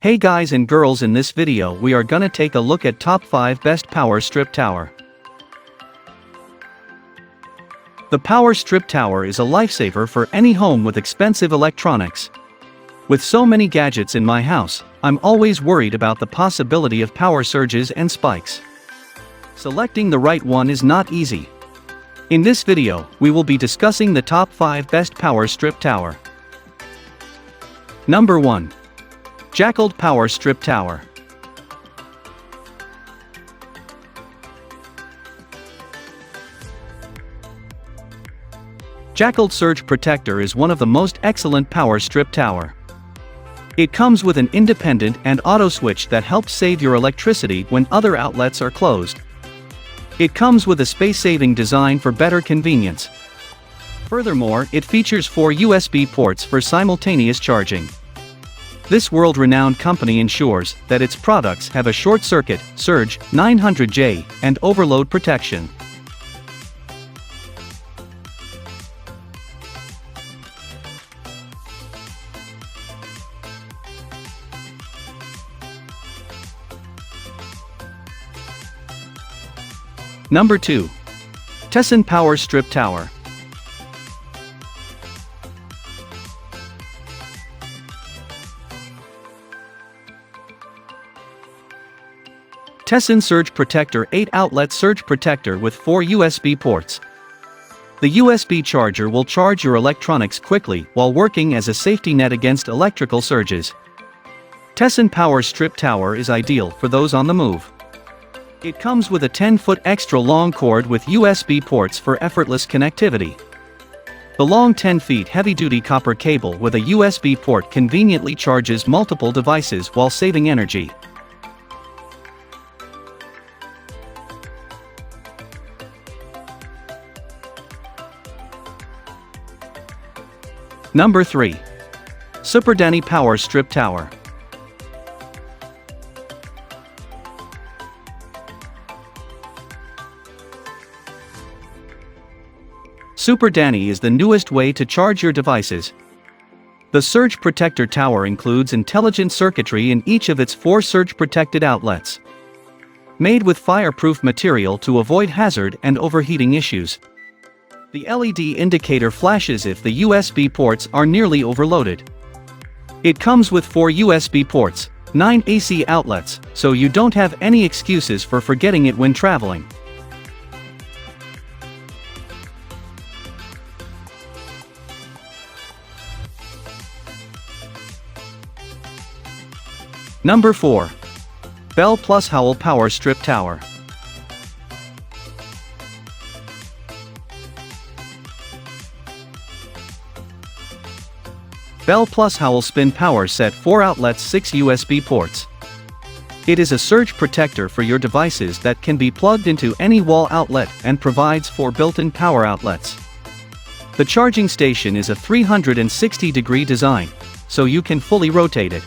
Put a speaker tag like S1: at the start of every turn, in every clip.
S1: Hey guys and girls, in this video we are gonna take a look at top 5 best power strip tower. The Power Strip Tower is a lifesaver for any home with expensive electronics. With so many gadgets in my house, I'm always worried about the possibility of power surges and spikes. Selecting the right one is not easy. In this video, we will be discussing the top 5 best power strip tower. Number 1. Jackled Power Strip Tower. Jackled Surge Protector is one of the most excellent power strip tower. It comes with an independent and auto switch that helps save your electricity when other outlets are closed. It comes with a space-saving design for better convenience. Furthermore, it features 4 USB ports for simultaneous charging. This world-renowned company ensures that its products have a short-circuit, surge, 900J, and overload protection. Number 2. Tessen Power Strip Tower. Tessen Surge Protector 8-outlet surge protector with 4 USB ports. The USB charger will charge your electronics quickly while working as a safety net against electrical surges. Tessen Power Strip Tower is ideal for those on the move. It comes with a 10-foot extra long cord with USB ports for effortless connectivity. The long 10 feet heavy-duty copper cable with a USB port conveniently charges multiple devices while saving energy. Number 3. Superdeny Power Strip Tower. Superdeny is the newest way to charge your devices. The Surge Protector Tower includes intelligent circuitry in each of its 4 surge-protected outlets. Made with fireproof material to avoid hazard and overheating issues. The LED indicator flashes if the USB ports are nearly overloaded. It comes with 4 USB ports, 9 AC outlets, so you don't have any excuses for forgetting it when traveling. Number 4. Bell Plus Howell Power Strip Tower. Bell Plus Howell Spin Power Set 4 outlets 6 USB ports. It is a surge protector for your devices that can be plugged into any wall outlet and provides 4 built-in power outlets. The charging station is a 360-degree design, so you can fully rotate it.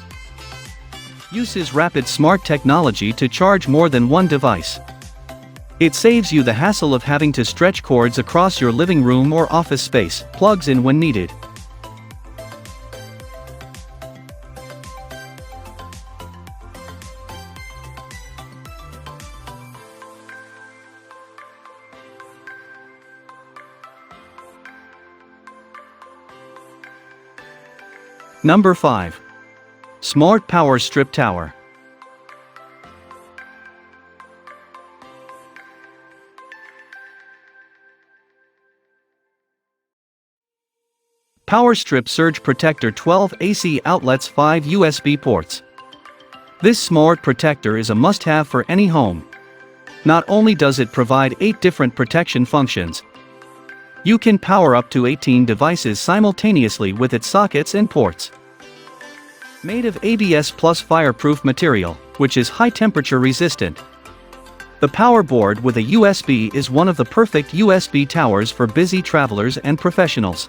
S1: Uses rapid smart technology to charge more than one device. It saves you the hassle of having to stretch cords across your living room or office space, plugs in when needed. Number 5. Smart Power Strip Tower. Power Strip Surge Protector 12 AC outlets 5 USB ports. This smart protector is a must-have for any home. Not only does it provide 8 different protection functions, you can power up to 18 devices simultaneously with its sockets and ports. Made of ABS plus fireproof material, which is high temperature resistant. The power board with a USB is one of the perfect USB towers for busy travelers and professionals.